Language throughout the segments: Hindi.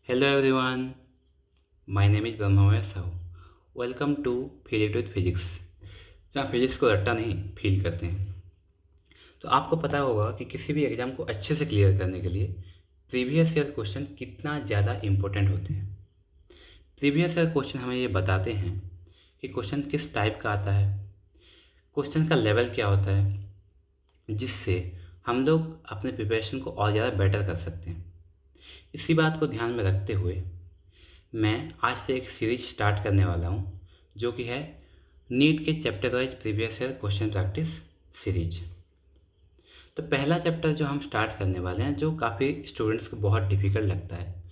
Hello everyone, my name is Brahmamay Sahu. Welcome to feel it with physics, जहाँ फिजिक्स को रट्टा नहीं फील करते हैं। तो आपको पता होगा कि किसी भी एग्ज़ाम को अच्छे से क्लियर करने के लिए प्रीवियस ईयर क्वेश्चन कितना ज़्यादा इम्पोर्टेंट होते हैं। प्रीवियस ईयर क्वेश्चन हमें ये बताते हैं कि क्वेश्चन किस टाइप का आता है, क्वेश्चन का लेवल क्या होता है, जिससे हम लोग अपने प्रिपरेशन को और ज़्यादा बेटर कर सकते हैं। इसी बात को ध्यान में रखते हुए मैं आज से एक सीरीज स्टार्ट करने वाला हूँ, जो कि है नीट के chapter wise previous year question practice series. तो पहला चैप्टर जो हम स्टार्ट करने वाले हैं, जो काफ़ी स्टूडेंट्स को बहुत डिफ़िकल्ट लगता है,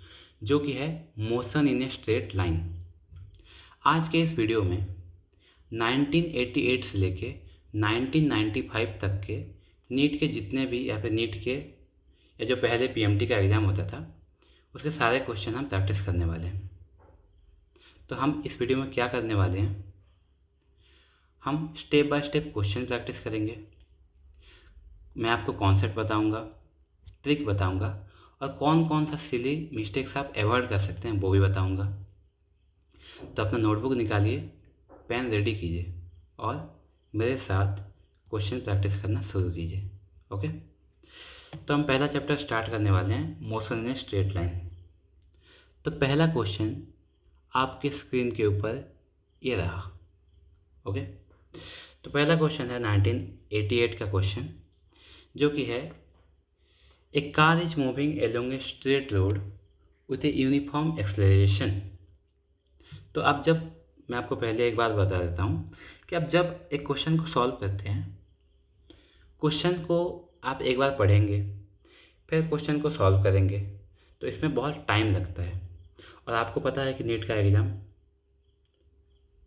जो कि है मोशन इन ए स्ट्रेट लाइन। आज के इस वीडियो में 1988 से लेके 1995 तक के नीट के जितने भी या फिर नीट के या जो पहले पीएमटी का एग्ज़ाम होता था, उसके सारे क्वेश्चन हम प्रैक्टिस करने वाले हैं। तो हम इस वीडियो में क्या करने वाले हैं, हम step by step question practice करेंगे। मैं आपको कॉन्सेप्ट बताऊंगा, ट्रिक बताऊंगा, और कौन कौन सा सिली मिस्टेक्स आप अवॉइड कर सकते हैं वो भी बताऊंगा। तो अपना नोटबुक निकालिए, पेन रेडी कीजिए और मेरे साथ क्वेश्चन प्रैक्टिस करना शुरू कीजिए। ओके, तो हम पहला चैप्टर स्टार्ट करने वाले हैं, motion in A straight line. तो पहला क्वेश्चन आपके स्क्रीन के ऊपर ये रहा। ओके, तो पहला क्वेश्चन है 1988 का क्वेश्चन, जो कि है a car is moving along a straight road with a uniform acceleration. तो अब जब मैं आपको पहले एक बात बता देता हूँ कि अब जब एक क्वेश्चन को सॉल्व करते हैं, क्वेश्चन को आप एक बार पढ़ेंगे, फिर क्वेश्चन को सॉल्व करेंगे, तो इसमें बहुत टाइम लगता है। और आपको पता है कि नीट का एग्ज़ाम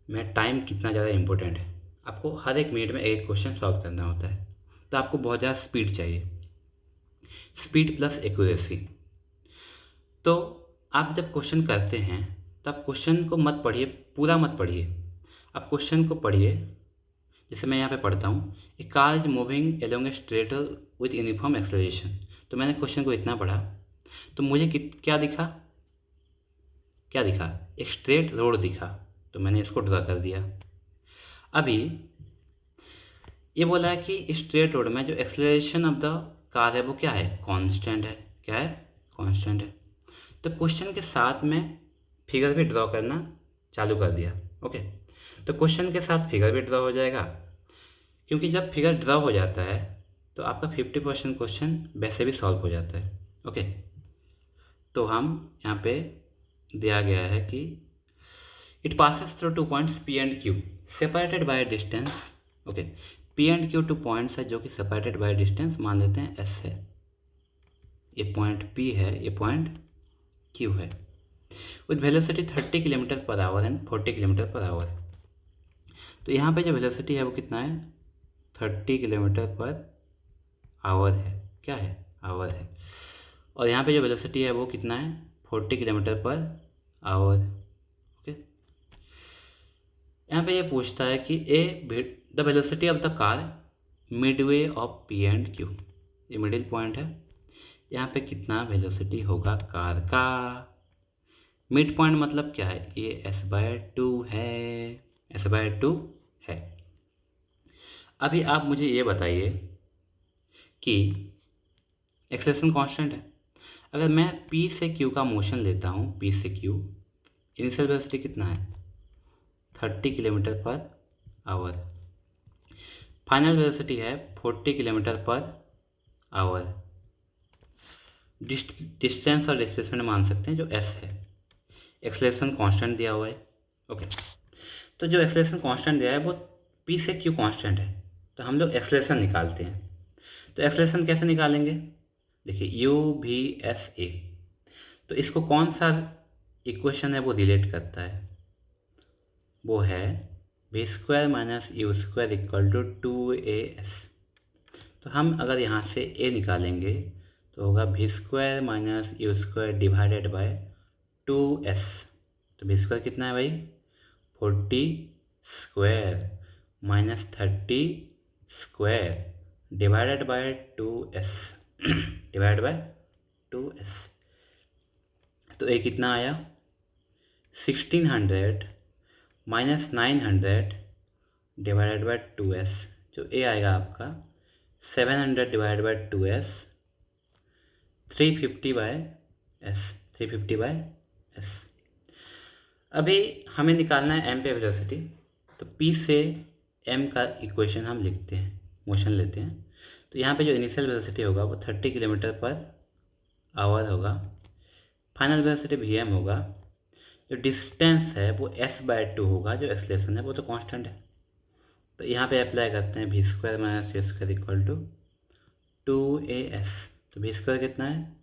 में टाइम कितना ज़्यादा इम्पोर्टेंट है। आपको हर एक मिनट में एक क्वेश्चन सॉल्व करना होता है, तो आपको बहुत ज़्यादा स्पीड चाहिए, स्पीड प्लस एक्यूरेसी। तो आप जब क्वेश्चन करते हैं तब क्वेश्चन को मत पढ़िए, पूरा मत पढ़िए, आप क्वेश्चन को पढ़िए। जैसे मैं यहाँ पे पढ़ता हूँ, a car is moving along a straight with uniform acceleration. तो मैंने क्वेश्चन को इतना पढ़ा, तो मुझे क्या दिखा, क्या दिखा, एक स्ट्रेट रोड दिखा, तो मैंने इसको ड्रा कर दिया। अभी ये बोला है कि स्ट्रेट रोड में जो एक्सेलरेशन ऑफ द कार है वो क्या है, कांस्टेंट है। क्या है, कांस्टेंट है। तो क्वेश्चन के साथ में फिगर भी ड्रॉ करना चालू कर दिया। ओके, तो क्वेश्चन के साथ फिगर भी ड्रॉ हो जाएगा, क्योंकि जब फिगर ड्रॉ हो जाता है तो आपका 50% क्वेश्चन वैसे भी सॉल्व हो जाता है। ओके, तो हम यहाँ पे दिया गया है कि it passes through 2 points P and Q separated by distance. Okay, P and Q 2 points है जो कि सेपरेटेड बाय डिस्टेंस मान लेते हैं एस है। ये पॉइंट पी है, ये पॉइंट क्यू है, with velocity 30 kilometre per hour and 40 kilometre per our. तो यहाँ पे जो वेलोसिटी है वो कितना है, 30 किलोमीटर पर आवर है। क्या है, आवर है। और यहाँ पे जो वेलोसिटी है वो कितना है, 40 किलोमीटर पर आवर। ओके, यहाँ पे ये पूछता है कि the velocity of the car Midway of P and Q. ये मिडिल पॉइंट है, यहाँ पे कितना वेलोसिटी होगा कार का। मिड पॉइंट मतलब क्या है, ये s/2 है, s/2 है। अभी आप मुझे ये बताइए कि एक्सेलरेशन कांस्टेंट है। अगर मैं p से q का मोशन लेता हूँ, p से q, इनिशियल वेलोसिटी कितना है, 30 kilometre per our, final velocity है 40 किलोमीटर पर आवर। डिस्टेंस और डिस्प्लेसमेंट मान सकते हैं जो s है। एक्सेलरेशन कांस्टेंट दिया हुआ है। ओके, तो जो एक्सेलरेशन कांस्टेंट दिया है वो p से q कांस्टेंट है, तो हम लोग एक्सेलरेशन निकालते हैं। तो एक्सेलरेशन कैसे निकालेंगे, देखिए u v s a, तो इसको कौन सा इक्वेशन है वो रिलेट करता है, वो है v² minus u² equal to 2as। तो हम अगर यहाँ से a निकालेंगे तो होगा v² minus u² divided by 2s। तो v² कितना है भाई, 40² minus 30² divided by 2s divide by 2s। तो ए कितना आया 1600 माइनस 900 डिवाइडेड बाय 2s, जो ए आएगा आपका 700 divided by 2s 350 by S, 350 by S. अभी हमें निकालना है एम पे वेलोसिटी, तो पी से एम का इक्वेशन हम लिखते हैं, मोशन लेते हैं। तो यहाँ पे जो इनिशियल वेलोसिटी होगा वो 30 किलोमीटर पर आवर होगा, फाइनल वेलोसिटी वी एम होगा, जो डिस्टेंस है वो s बाय 2 होगा, जो एक्सलेशन है वो तो कांस्टेंट है। तो यहाँ पे अप्लाई करते हैं v square minus v square equal to 2as। तो वी स्क्वायर कितना है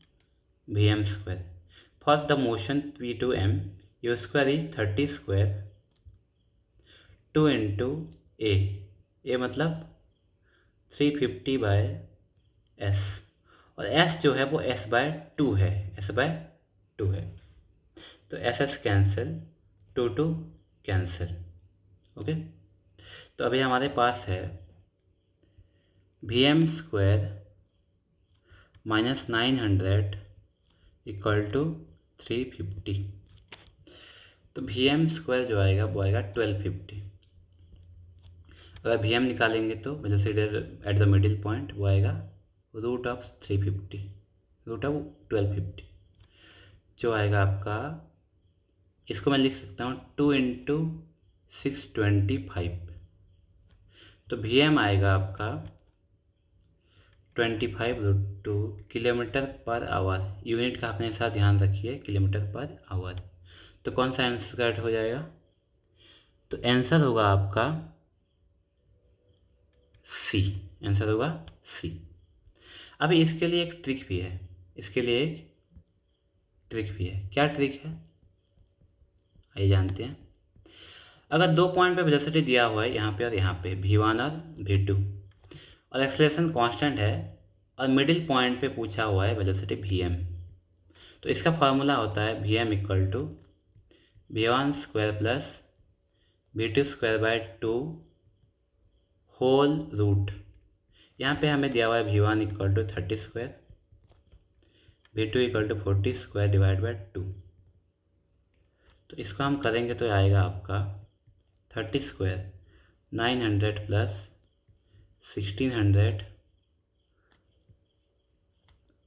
V M square. For the motion p to m u square is 30 square 2 into a मतलब 350 बाय एस, और s जो है वो s बाय 2 है, s बाय 2 है। तो एस कैंसिल, 2 कैंसिल, ओके। तो अभी हमारे पास है V M square minus 900 equal to 350। तो वी एम स्क्वायर जो आएगा वो आएगा 1250। अगर वी एम निकालेंगे तो velocity at the middle point वो आएगा रूट ऑफ 350, रूट ऑफ 1250, जो आएगा आपका, इसको मैं लिख सकता हूँ 2 इंटू 625। तो वी एम आएगा आपका 25√2 किलोमीटर पर आवर। यूनिट का अपने साथ ध्यान रखिए, किलोमीटर पर आवर। तो कौन सा आंसर करेक्ट हो जाएगा? तो आंसर होगा आपका सी, आंसर होगा सी। अभी इसके लिए एक ट्रिक भी है, इसके लिए एक ट्रिक भी है। क्या ट्रिक है आइए जानते हैं। अगर 2 पॉइंट पे वेलोसिटी दिया हुआ है यहाँ पे और यहाँ पे v1 और v2, और एक्सेलरेशन कांस्टेंट है, और मिडिल पॉइंट पे पूछा हुआ है वेलोसिटी vm, तो इसका फार्मूला होता है vm equal to v1 square plus v2 square by 2 whole root. यहाँ पे हमें दिया हुआ है v1 equal to 30 square, v2 equal to 40 square divide by 2। तो इसको हम करेंगे तो आएगा आपका 30 स्क्वायर 900 प्लस 1600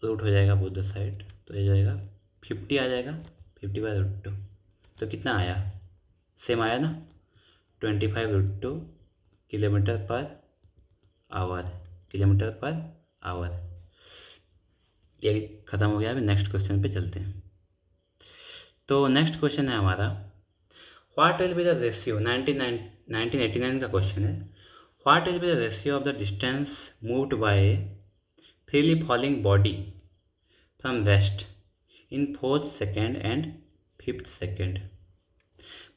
रूट हो जाएगा बोथ द साइड, तो ये जाएगा 50 आ जाएगा, 50/√2। तो कितना आया? सेम आया ना, 25√2 kilometre per our, kilometre per hour. ये ख़त्म हो गया। अभी नेक्स्ट क्वेश्चन पे चलते हैं। तो नेक्स्ट क्वेश्चन है हमारा, what will be the ratio, 1989 का क्वेश्चन है। What will be the ratio of the distance moved by freely falling body from rest in 4th second and 5th second.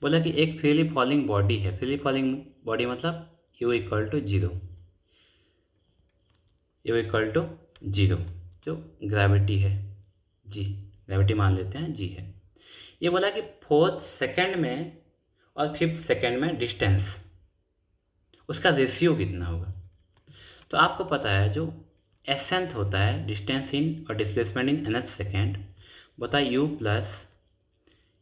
बोला कि एक फ्रीली फॉलिंग बॉडी है, फ्रीली फॉलिंग बॉडी मतलब u equal to 0, u equal to 0, जो ग्रेविटी है g, ग्रेविटी मान लेते हैं g है। ये बोला कि 4th सेकेंड में और 5th सेकेंड में डिस्टेंस, उसका रेशियो कितना होगा। तो आपको पता है जो एसेंथ होता है डिस्टेंस इन और डिस्प्लेसमेंट इन nth सेकेंड, बता u plus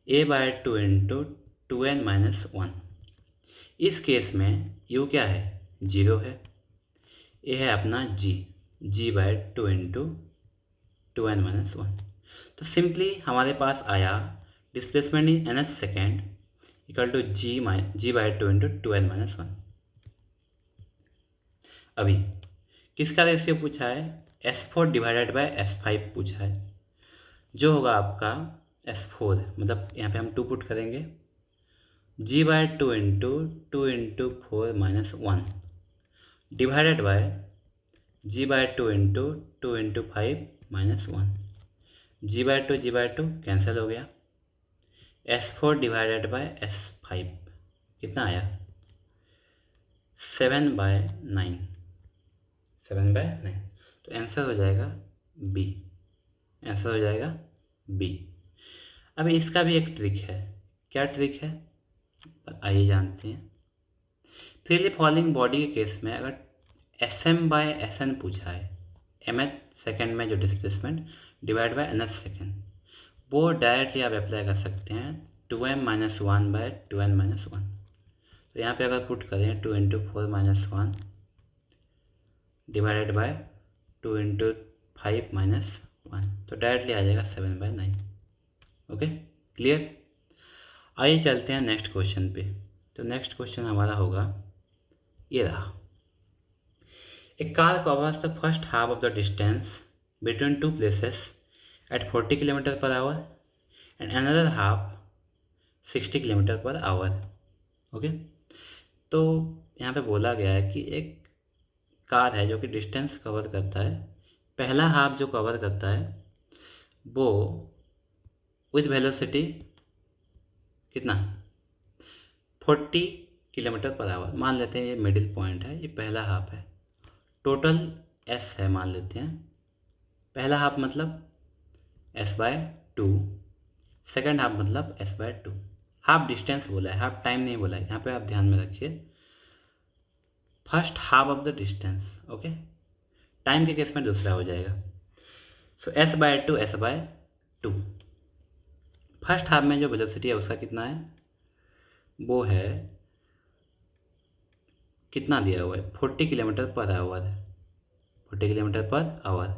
a/2 into 2n-1। इस केस में u क्या है 0 है, a है अपना g/2 इंटू 2n-1। तो सिंपली हमारे पास आया displacement in nth second equal to g/2 into 2n-1। अभी किसका रेशियो पूछा है? S4 डिवाइडेड बाय S5 पूछा है, जो होगा आपका S4, मतलब यहाँ पे हम 2 पुट करेंगे, g/2 into 2 into 4-1 divided by g/2 into 2 into 5-1। g/2 cancel हो गया। S4 डिवाइडेड बाय S5 कितना आया? 7/9, 7/9। तो आंसर हो जाएगा बी, आंसर हो जाएगा बी। अभी इसका भी एक ट्रिक है। क्या ट्रिक है आइए जानते हैं। फ्रीली फॉलिंग बॉडी के केस में अगर SM/SN पूछा है, mth सेकेंड में जो displacement divide by nth second, वो डायरेक्टली आप अप्लाई कर सकते हैं 2m-1/2n-1। तो यहाँ पे अगर पुट करें 2 × 4 - 1 डिवाइडेड बाय 2 × 5 - 1, तो डायरेक्टली आ जाएगा 7/9। Okay, clear. आइए चलते हैं नेक्स्ट क्वेश्चन पे। तो नेक्स्ट क्वेश्चन हमारा होगा, ये रहा। A car covers the first half of the distance between two places at 40 km/h and another half 60 km/h। Okay, तो यहाँ पे बोला गया है कि एक कार है जो कि डिस्टेंस कवर करता है, पहला हाफ जो कवर करता है वो विद वेलोसिटी कितना 40 km/h। मान लेते हैं ये मिडिल पॉइंट है, ये पहला हाफ है, टोटल s है मान लेते हैं। पहला हाफ मतलब s/2, सेकेंड हाफ मतलब s/2। हाफ डिस्टेंस बोला है, हाफ टाइम नहीं बोला है, यहाँ पे आप ध्यान में रखिए। First half of the distance, okay, time के केस में दूसरा हो जाएगा। सो s/2 s/2। फर्स्ट हाफ में जो वेलोसिटी है उसका कितना है, वो है कितना दिया हुआ है 40 km/h, 40 km/h।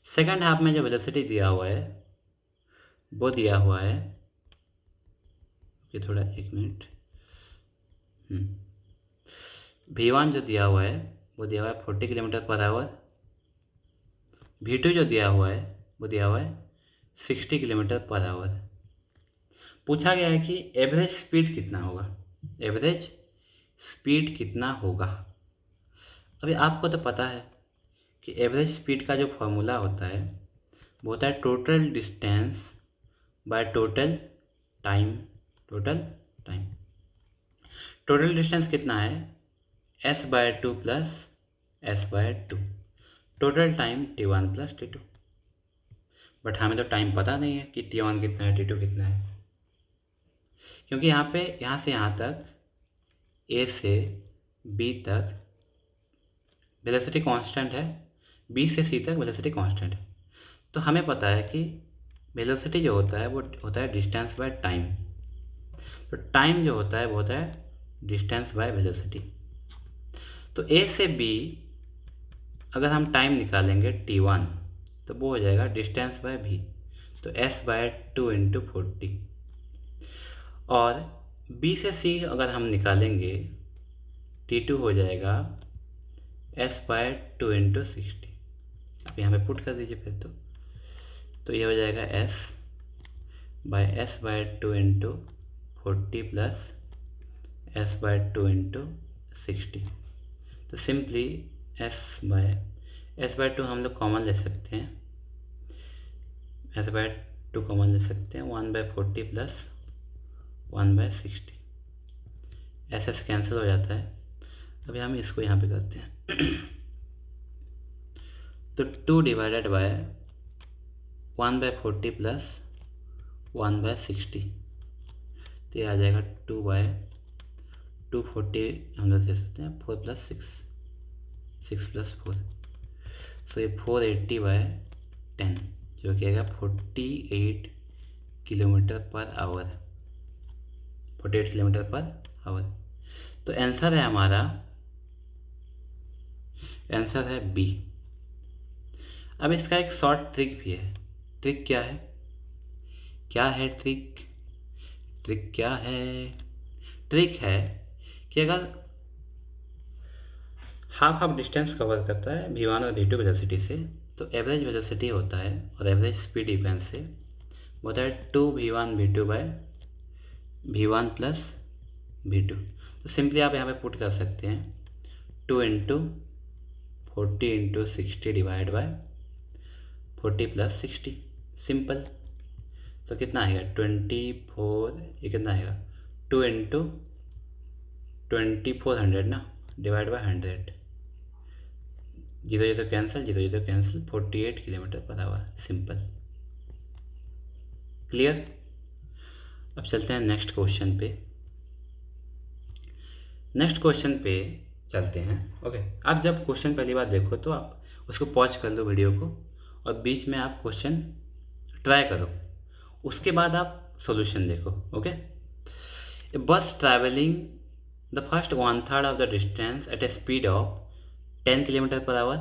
सेकेंड हाफ में जो वेलोसिटी दिया हुआ है वो दिया हुआ है, ये थोड़ा एक मिनट, v1 जो दिया हुआ है वो दिया हुआ है 40 km/h। v2 जो दिया हुआ है वो दिया हुआ है 60 km/h। पूछा गया है कि एवरेज स्पीड कितना होगा, एवरेज स्पीड कितना होगा। अभी आपको तो पता है कि एवरेज स्पीड का जो फॉर्मूला होता है वो होता है total distance by total time. Total distance कितना है s/2 + s/2, total time t1 + t2। But हमें तो टाइम पता नहीं है कि t1 कितना है t2 कितना है, क्योंकि यहाँ से यहाँ तक a से b तक वेलोसिटी कांस्टेंट है, b से c तक वेलोसिटी कांस्टेंट है। तो हमें पता है कि वेलोसिटी जो होता है वो होता है डिस्टेंस बाय टाइम, तो टाइम जो होता है वो होता है डिस्टेंस बाय वेलोसिटी। तो a से b अगर हम टाइम निकालेंगे t1 तो वो हो जाएगा डिस्टेंस बाय v, तो s/2 × 40। और b से c अगर हम निकालेंगे t2 हो जाएगा s/2 × 60। अब यहाँ पे पुट कर दीजिए फिर, तो ये हो जाएगा s/2 × 40 + s/2 × 60। तो सिंपली s/2 हम लोग कॉमन ले सकते हैं, s/2 कॉमन ले सकते हैं, 1/40 + 1/60, s कैंसिल हो जाता है। अभी हम इसको यहाँ पे करते हैं तो 2 डिवाइडेड बाय 1/40 + 1/60, तो ये आ जाएगा 2/240 हम लोग दे सकते हैं, 4 + 6 + 4, सो ये 480/10 जो कि आएगा 48 km/h, 48 km/h। तो आंसर है हमारा, आंसर है बी। अब इसका एक शॉर्ट ट्रिक भी है। ट्रिक क्या है, ट्रिक क्या है? ट्रिक है कि अगर हाफ डिस्टेंस कवर करता है v1 और v2 वेलोसिटी से, तो एवरेज वेलोसिटी होता है और average speed you can say होता है 2v1 v1 + v2। तो सिंपली आप यहाँ पे पुट कर सकते हैं 2 × 40 × 60 डिवाइड बाय 40 + 60, सिंपल। तो कितना आएगा 24, ये कितना आएगा 2 × 2400 ना, divide by 100, 0 cancel, 0 cancel, 48 km/h, simple, clear. अब चलते हैं नेक्स्ट क्वेश्चन पे। नेक्स्ट क्वेश्चन पे चलते हैं। ओके, आप जब क्वेश्चन पहली बार देखो तो आप उसको पॉज कर लो वीडियो को, और बीच में आप क्वेश्चन ट्राई करो, उसके बाद आप सॉल्यूशन देखो। Okay, a bus travelling the first 1/3 of the distance at a speed of 10 kilometre per hour,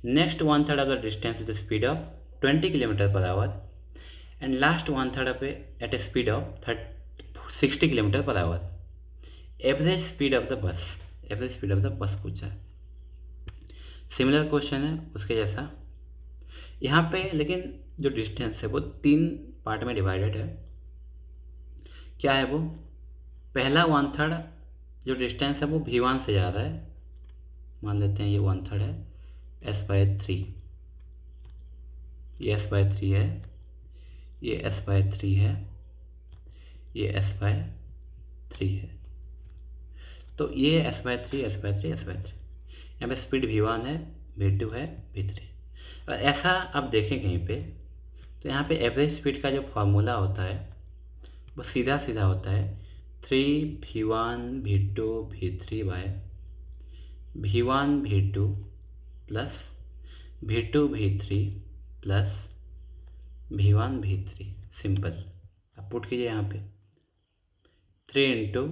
next 1/3 of the distance with the speed of 20 kilometer per hour, and last 1/3 of it at a speed of 60 kilometre per our. Average speed of the bus, average speed of the bus पूछा है। सिमिलर क्वेश्चन है उसके जैसा यहाँ पे, लेकिन जो डिस्टेंस है वो 3 पार्ट में डिवाइडेड है। क्या है वो? पहला 1/3 जो डिस्टेंस है वो v1 से ज़्यादा है, मान लेते हैं ये 1/3 है, s/3, ये s/3 है, ये s/3 है, ये s/3 है। तो ये s/3 s/3 s/3, यहाँ पे स्पीड v1 है, v2 है, v3। और ऐसा आप देखें कहीं पे तो यहाँ पे एवरेज स्पीड का जो फार्मूला होता है वो सीधा सीधा होता है 3v1 v2 v3 by v1 v2 plus v2 v3 plus v1 v3। Simple, आप पुट कीजिए यहाँ पे 3 इंटू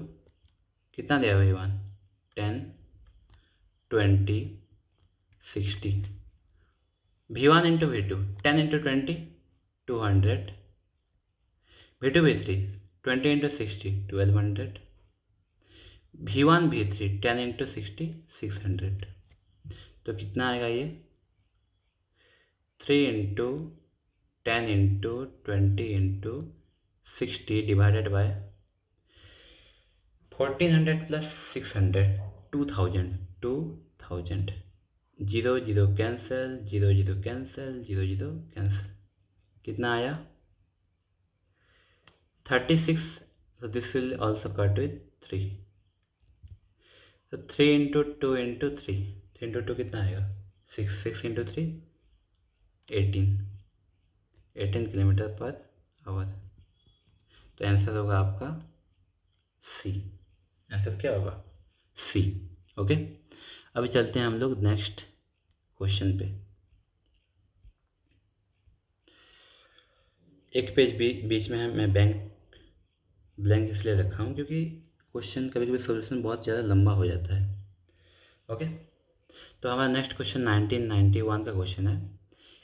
कितना दिया v1 10 20 60, v1 into v2 10 into 20 200, v2 v3 20 into 60 1200, v1 v3 10 into 60 600। तो कितना आएगा ये 3 into 10 into 20 into 60 divided by 1400 plus 600 2000 0 0 cancel 0 0 cancel 0 0 cancel, कितना आया 36। so this will also cut with 3, so 3 into 2 into 3 3 into 2 कितना आएगा 6 6 इंटू 3 18 किलोमीटर पर आवर। तो आंसर होगा आपका सी। आंसर क्या होगा सी। ओके, अभी चलते हैं हम लोग नेक्स्ट क्वेश्चन पे। एक पेज बीच में है, मैं ब्लैंक इसलिए रखा हूँ क्योंकि क्वेश्चन कभी कभी सॉल्यूशन बहुत ज़्यादा लंबा हो जाता है। ओके, तो हमारा नेक्स्ट क्वेश्चन 1991 का क्वेश्चन है।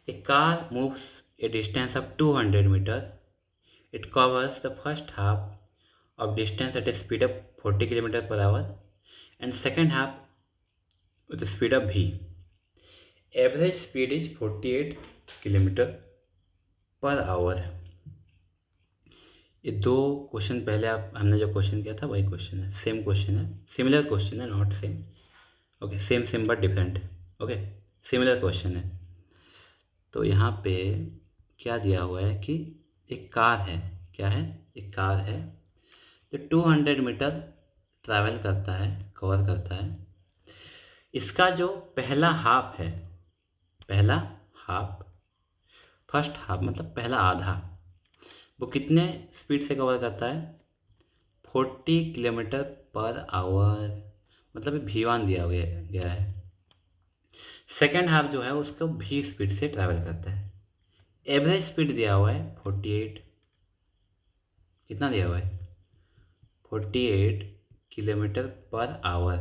A car moves a distance of 200 metre, it covers the first half of distance at a speed of 40 kilometre per hour and second half with speed of v। Average speed is 48 kilometre per hour. ये दो क्वेश्चन पहले हमने जो क्वेश्चन किया था वही क्वेश्चन है, सेम क्वेश्चन है, सिमिलर क्वेश्चन है, not same. Okay, same same but different. Okay, similar question है। तो यहाँ पे क्या दिया हुआ है कि एक कार है, क्या है, एक कार है जो 200 मीटर ट्रैवल करता है, कवर करता है। इसका जो पहला हाफ है, पहला हाफ, फर्स्ट हाफ मतलब पहला आधा, वो कितने स्पीड से कवर करता है 40 किलोमीटर पर आवर, मतलब v1 दिया गया है। सेकेंड हाफ जो है उसको v स्पीड से ट्रैवल करता है। एवरेज स्पीड दिया हुआ है 48, कितना दिया हुआ है 48 किलोमीटर पर आवर।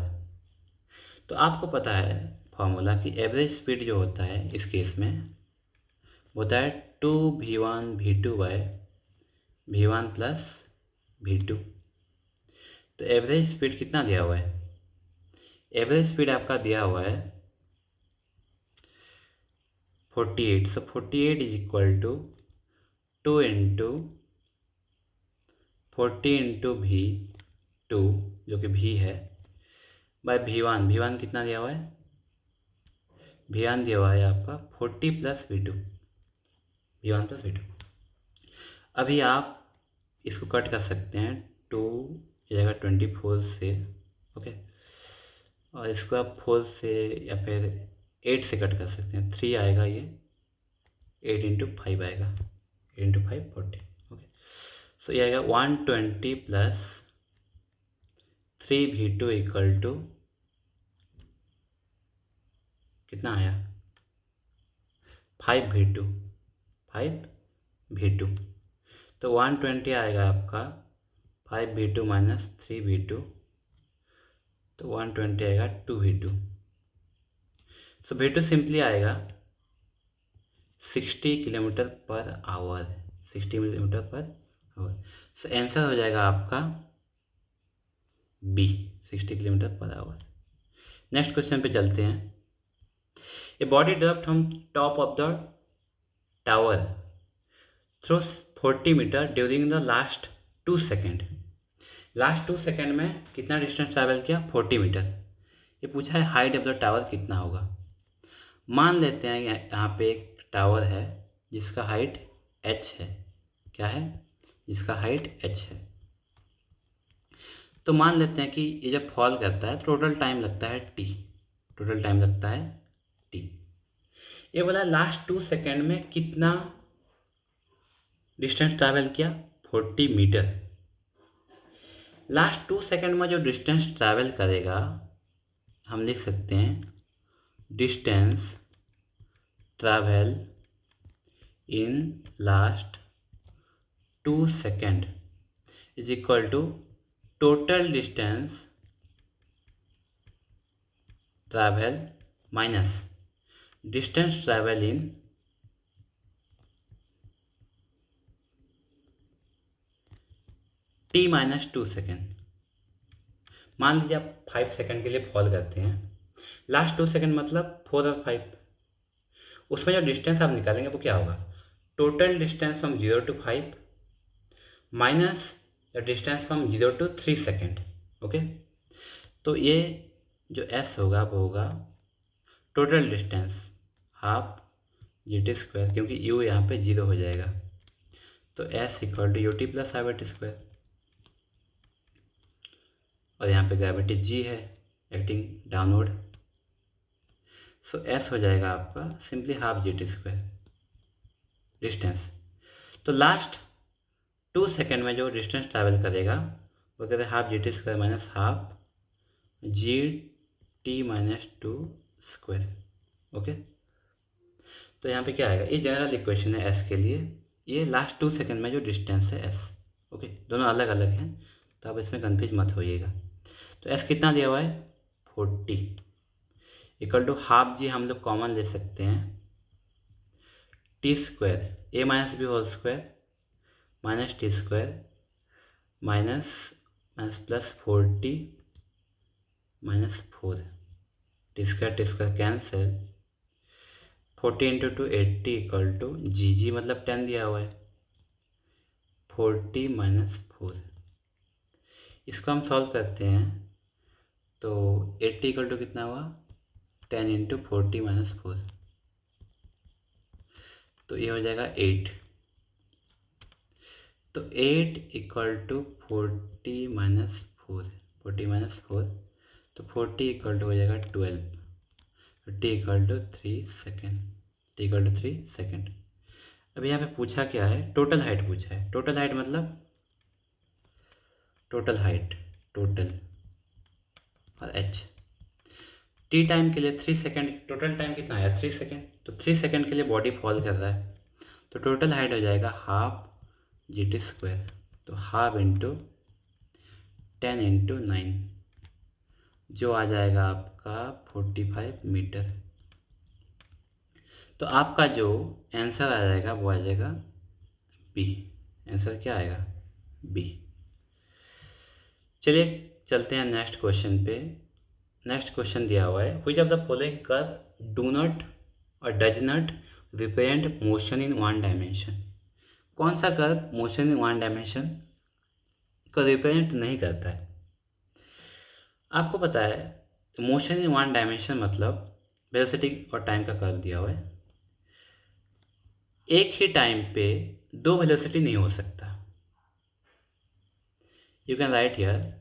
तो आपको पता है फॉर्मूला कि एवरेज स्पीड जो होता है इस केस में होता है 2v1 v2 bye v1 plus v2। तो एवरेज स्पीड कितना दिया हुआ है, एवरेज स्पीड आपका दिया हुआ है 48। So 48 is equal to 2 into 40 into v2 जो कि v है बाय v1 कितना दिया हुआ है, v1 दिया हुआ है आपका 40 plus v2, v1 plus v2। अभी आप इसको कट कर सकते हैं, 2 जाएगा 24 से, ओके, और इसको आप 4 से या फिर 8 से कट कर सकते हैं, 3 आएगा, ये 8 इंटू 5 आएगा, 8 इंटू 5 40। ओके, सो ये आएगा 120 प्लस 3v2 इक्वल टू कितना आया 5v2। तो 120 आएगा आपका 5v2 माइनस 3v2, तो 120 आएगा 2v2। सो v2 सिंपली आएगा 60 kilometre per hour, 60 kilometre per hour. So answer हो जाएगा आपका B, 60 kilometre per hour. Next question पे चलते हैं। A body dropped from top of the tower through 40 metre during the last 2 second. Last 2 second में कितना डिस्टेंस ट्रैवल किया? 40 मीटर। ये पूछा है हाइट ऑफ द टावर कितना होगा। मान लेते हैं यहाँ पे एक टावर है जिसका हाइट h है। क्या है? जिसका हाइट h है। तो मान लेते हैं कि ये जब फॉल करता है तो टोटल टाइम लगता है t, टोटल टाइम लगता है t। ये बोला लास्ट 2 सेकेंड में कितना डिस्टेंस ट्रैवल किया? 40 मीटर। लास्ट 2 सेकेंड में जो डिस्टेंस ट्रैवल करेगा हम लिख सकते हैं distance travel in last 2 second is equal to total distance travel minus distance travel in t minus 2 second. मान लीजिए आप 5 सेकेंड के लिए फॉल करते हैं, लास्ट 2 सेकेंड मतलब 4 और 5, उसमें जो डिस्टेंस आप निकालेंगे वो क्या होगा? Total distance from 0 to 5 minus the distance from 0 to 3 second. Okay, तो ये जो s होगा वो होगा टोटल डिस्टेंस हाफ GT², क्योंकि u यहाँ पे 0 हो जाएगा, तो s equal to ut plus i/2। और यहाँ पे ग्रेविटी g है एक्टिंग डाउनवर्ड, सो s हो जाएगा आपका सिंपली हाफ GT² डिस्टेंस। तो लास्ट 2 सेकेंड में जो डिस्टेंस ट्रैवल करेगा वो कहते हैं half GT² minus half GT minus 2 square. Okay, तो यहाँ पे क्या आएगा? ये जनरल इक्वेशन है s के लिए। ये लास्ट 2 सेकेंड में जो डिस्टेंस है s। ओके, दोनों अलग अलग हैं तो आप इसमें कन्फ्यूज मत होइएगा। तो s कितना दिया हुआ है? 40 इक्वल टू हाफ जी हम लोग कॉमन ले सकते हैं t² a minus B whole square minus t² minus minus plus 40 minus 4 t² cancel, 40 into 2 80 equal to g मतलब 10 दिया हुआ है, 40 माइनस 4। इसको हम सॉल्व करते हैं तो 80 इक्वल टू कितना हुआ? 10 इंटू 40 माइनस 4, तो ये हो जाएगा 8। तो 8 इक्वल टू 40 माइनस 4, 40 माइनस 4, तो 40 इक्वल टू हो जाएगा 12, तो t equal to 3 second, t equal to 3 second. अब यहाँ पे पूछा क्या है? टोटल हाइट पूछा है। टोटल हाइट मतलब टोटल हाइट, टोटल और h। टी टाइम के लिए 3 सेकेंड, टोटल टाइम कितना आया? 3 सेकेंड। तो 3 सेकेंड के लिए बॉडी फॉल कर रहा है, तो टोटल हाइट हो जाएगा हाफ GT², तो हाफ इंटू 10 इंटू 9 जो आ जाएगा आपका 45 मीटर। तो आपका जो आंसर आ जाएगा वो आ जाएगा बी। आंसर क्या आएगा? बी। चलिए चलते हैं नेक्स्ट क्वेश्चन पे। नेक्स्ट क्वेश्चन दिया हुआ है, which of the following curve do not और does not represent motion in one dimension. कौन सा curve motion in one dimension को रिप्रेजेंट नहीं करता है? आपको पता है मोशन इन वन डायमेंशन मतलब वेलोसिटी और टाइम का कर्व दिया हुआ है। एक ही टाइम पे दो वेलोसिटी नहीं हो सकता। You can write here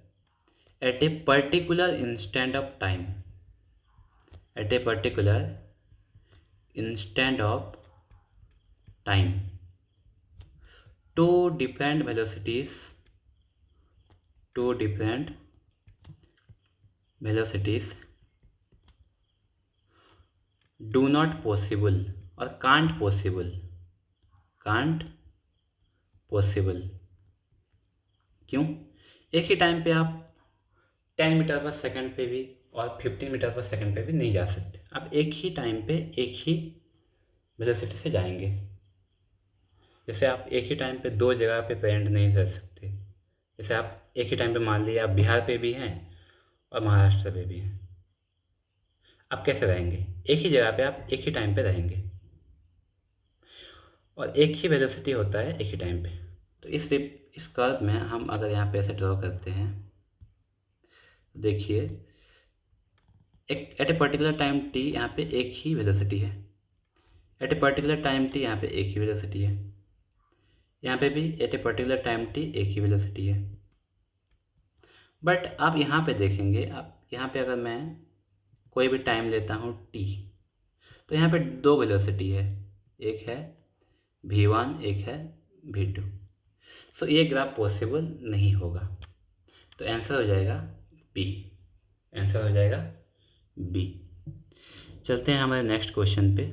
at a particular instant of time, at a particular instant of time, two different velocities do not possible or can't possible. क्यों? एक ही टाइम पे आप 10 मीटर पर सेकंड पे भी और 15 मीटर पर सेकंड पे भी नहीं जा सकते। आप एक ही टाइम पे एक ही वेलोसिटी से जाएंगे। जैसे आप एक ही टाइम पे दो जगह पे प्रेजेंट नहीं रह सकते। जैसे आप एक ही टाइम पे मान लीजिए आप बिहार पे भी हैं और महाराष्ट्र पे भी हैं, आप कैसे रहेंगे? एक ही जगह पे आप एक ही टाइम पे रहेंगे और एक ही वेलोसिटी होता है एक ही टाइम पे। तो इस कर्व में हम अगर यहाँ पे ऐसे ड्रॉ करते हैं, देखिए एक at a particular time T यहाँ पे एक ही वेलोसिटी है, at a particular time T यहाँ पे एक ही वेलोसिटी है, यहाँ पे भी at a particular time T एक ही वेलोसिटी है। बट आप यहाँ पे देखेंगे, आप यहाँ पे अगर मैं कोई भी टाइम लेता हूँ टी, तो यहाँ पे दो वेलोसिटी है, एक है v1, एक है v2। सो ये ग्राफ पॉसिबल नहीं होगा। तो आंसर हो जाएगा बी, आंसर हो जाएगा बी। चलते हैं हमारे नेक्स्ट क्वेश्चन पे।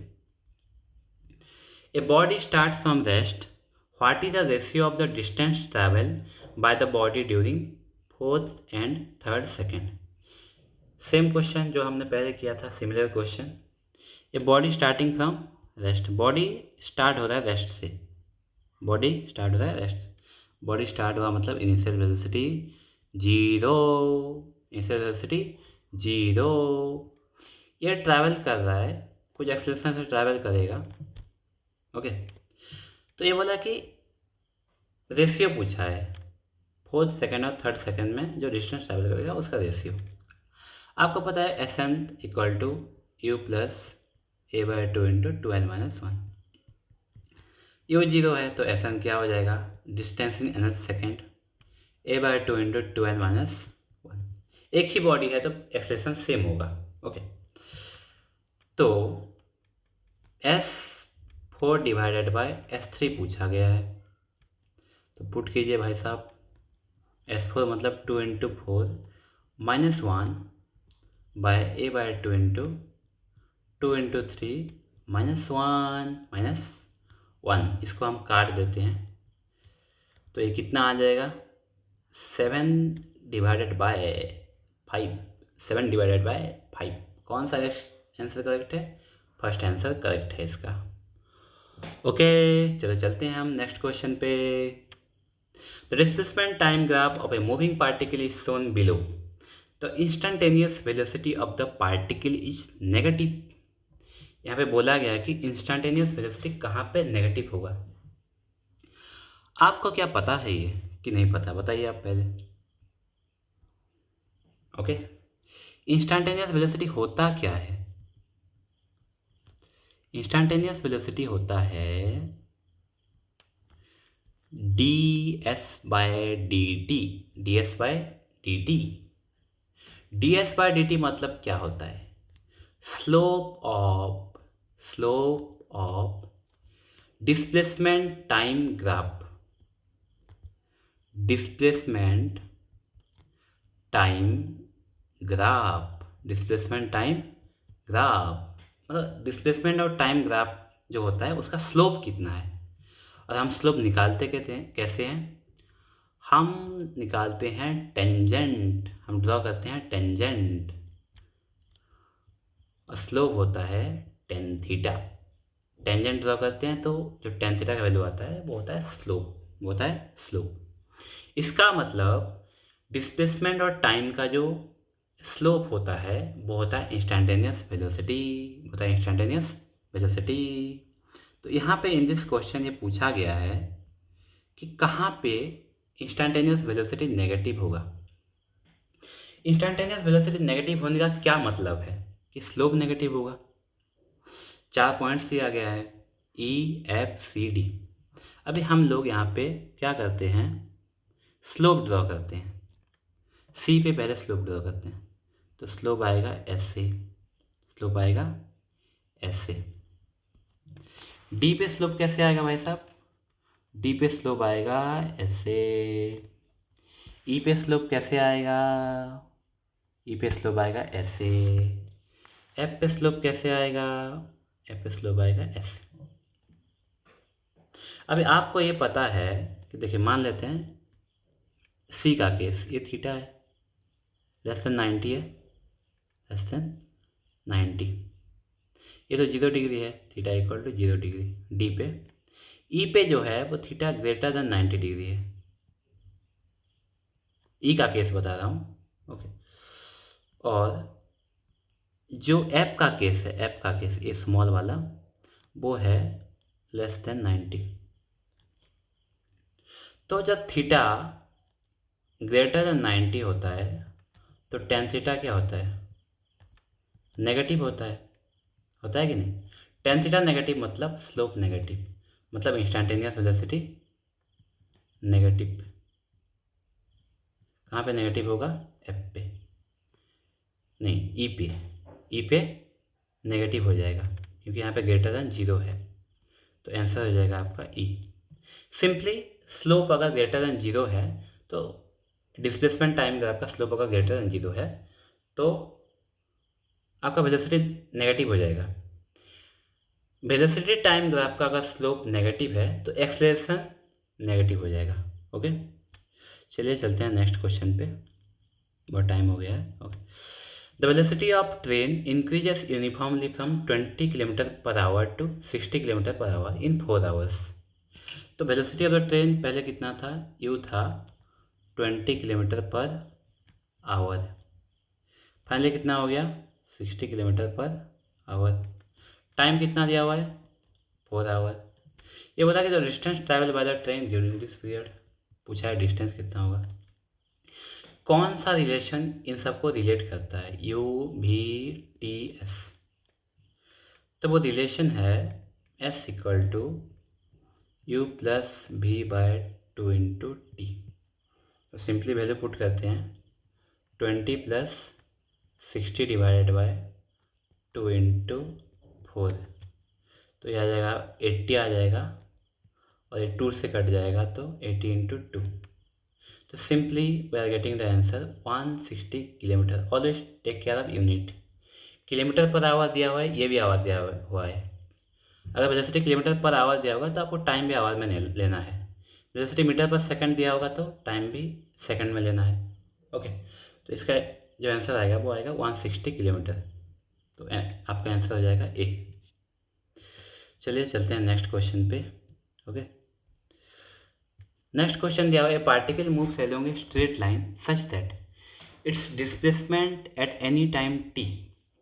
A body starts from rest, what is the ratio of the distance travel by the body during 4th and 3rd second. Same question जो हमने पहले किया था, similar question. A body starting from rest, body start हो रहा है रेस्ट से, बॉडी स्टार्ट हो रहा है रेस्ट, बॉडी स्टार्ट हुआ मतलब इनिशियल वेलोसिटी 0, इनिशियल वेलोसिटी 0। ये ट्रैवल कर रहा है, कुछ एक्सेलरेशन से ट्रैवल करेगा। ओके, तो ये बोला कि रेशियो पूछा है, 4th सेकेंड और 3rd सेकेंड में जो डिस्टेंस ट्रैवल करेगा उसका रेशियो। आपको पता है S N equal to U plus a/2 into 2n-1। U 0 है तो एस एन क्या हो जाएगा, distance in nth second, a/2 into 2n-1। एक ही बॉडी है तो एक्सेलरेशन सेम होगा। ओके, तो S4 डिवाइडेड बाय S3 पूछा गया है, तो पुट कीजिए भाई साहब। S4 मतलब 2 into 4 -1 bye a/2 into 2 into 3 -1। इसको हम काट देते हैं तो ये कितना आ जाएगा, 7 डिवाइडेड बाय 5, 7 डिवाइडेड बाय 5। कौन सा आंसर करेक्ट है? फर्स्ट आंसर करेक्ट है इसका। ओके, चलो चलते हैं हम नेक्स्ट क्वेश्चन पे। The displacement time graph of a moving particle is shown below, the instantaneous velocity of the particle is negative. यहाँ पे बोला गया कि इंस्टेंटेनियस वेलोसिटी कहाँ पे नेगेटिव होगा। आपको क्या पता है ये कि नहीं पता, बताइए आप पहले। ओके, इंस्टेंटेनियस वेलोसिटी होता क्या है? इंस्टेंटेनियस वेलोसिटी होता है ds/dt, ds/dt। ds/dt मतलब क्या होता है? Slope of displacement time graph, displacement time graph, displacement time graph मतलब डिस्प्लेसमेंट और टाइम ग्राफ जो होता है उसका स्लोप कितना है। और हम स्लोप निकालते कैसे हैं? हम निकालते हैं टेंजेंट, हम ड्रॉ करते हैं टेंजेंट, और स्लोप होता है टेन थीटा। टेंजेंट ड्रॉ करते हैं तो जो टेन थीटा का वैल्यू आता है वो होता है स्लोप, वो होता है स्लोप। इसका मतलब डिस्प्लेसमेंट और टाइम का जो स्लोप होता है वो होता है इंस्टेंटेनियस वेलोसिटी, होता है इंस्टेंटेनियस वेलोसिटी। तो यहाँ पे इन दिस क्वेश्चन ये पूछा गया है कि कहाँ पे इंस्टेंटेनियस वेलोसिटी नेगेटिव होगा। इंस्टेंटेनियस वेलोसिटी नेगेटिव होने का क्या मतलब है? कि स्लोप नेगेटिव होगा। 4 पॉइंट्स दिया गया है E, F, C, D। अभी हम लोग यहाँ पे क्या करते हैं, स्लोप ड्रॉ करते हैं। C पे पहले स्लोप ड्रॉ करते हैं, तो स्लोप आएगा ऐसे, स्लोप आएगा ऐसे। D पे स्लोप कैसे आएगा भाई साहब? D पे स्लोप आएगा ऐसे। E पे स्लोप कैसे आएगा? E पे स्लोप आएगा ऐसे। F पे स्लोप कैसे आएगा? F पे स्लोप आएगा ऐसे। अभी आपको ये पता है कि देखिए मान लेते हैं सी का केस, ये थीटा है, लेस देन 90 है, लेस देन 90, ये तो 0 डिग्री है, theta equal to 0 degree D पे। ई पे जो है वो थीटा ग्रेटर देन 90 डिग्री है, ई का केस बता रहा हूँ, ओके। और जो एफ का केस है, एफ का केस ये स्मॉल वाला, वो है लेस देन 90। तो जब थीटा ग्रेटर देन 90 होता है तो टेन थीटा क्या होता है, नेगेटिव होता है कि नहीं। टेन थीटा नेगेटिव मतलब स्लोप नेगेटिव, मतलब इंस्टैन्टेनियस वेलोसिटी नेगेटिव। कहाँ पे नेगेटिव होगा, एफ पे, नहीं ई पे नेगेटिव हो जाएगा क्योंकि यहाँ पे ग्रेटर देन 0 है, तो आंसर हो जाएगा आपका ई। सिंपली स्लोप अगर ग्रेटर देन 0 है तो डिस्प्लेसमेंट टाइम ग्राफ का स्लोप अगर ग्रेटर देन 0 है तो आपका वेलोसिटी नेगेटिव हो जाएगा। वेलोसिटी टाइम ग्राफ का अगर स्लोप नेगेटिव है तो एक्सेलरेशन नेगेटिव हो जाएगा, ओके। चलिए चलते हैं नेक्स्ट क्वेश्चन पे, बहुत टाइम हो गया है, okay. The velocity of train increases uniformly from 20 km/h to 60 km/h in 4 hours। तो वेलोसिटी ऑफ द ट्रेन पहले कितना था, यू था 20 km/h, फाइनली कितना हो गया 60 km/h। टाइम कितना दिया हुआ है 4 hour। ये बता कि the distance travel by the train during this period, पूछा है डिस्टेंस कितना होगा। कौन सा रिलेशन इन सबको रिलेट करता है, यू वी टी एस। तो वो रिलेशन है S equal to U plus V by 2 into T. तो सिंपली वैल्यू पुट करते हैं 20 प्लस 60 डिवाइडेड बाय 2 इंटू 4, तो ये आ जाएगा 80 आ जाएगा, और ये 2 से कट जाएगा तो 80 इंटू 2। तो simply we are getting the answer 160 kilometre. Always take care of unit. Kilometre per hour दिया हुआ है, ये भी आवर दिया हुआ है। अगर वेलोसिटी किलोमीटर पर आवर दिया होगा तो आपको टाइम भी आवर में लेना है। वेलोसिटी मीटर पर सेकंड दिया होगा तो टाइम भी सेकंड में लेना है, ओके। तो इसका जो आंसर आएगा वो आएगा 160 किलोमीटर, तो आपका आंसर हो जाएगा ए। चलिए चलते हैं नेक्स्ट क्वेश्चन पे, ओके। नेक्स्ट क्वेश्चन दिया हुआ है, particle moves along a straight line such that its displacement at any time T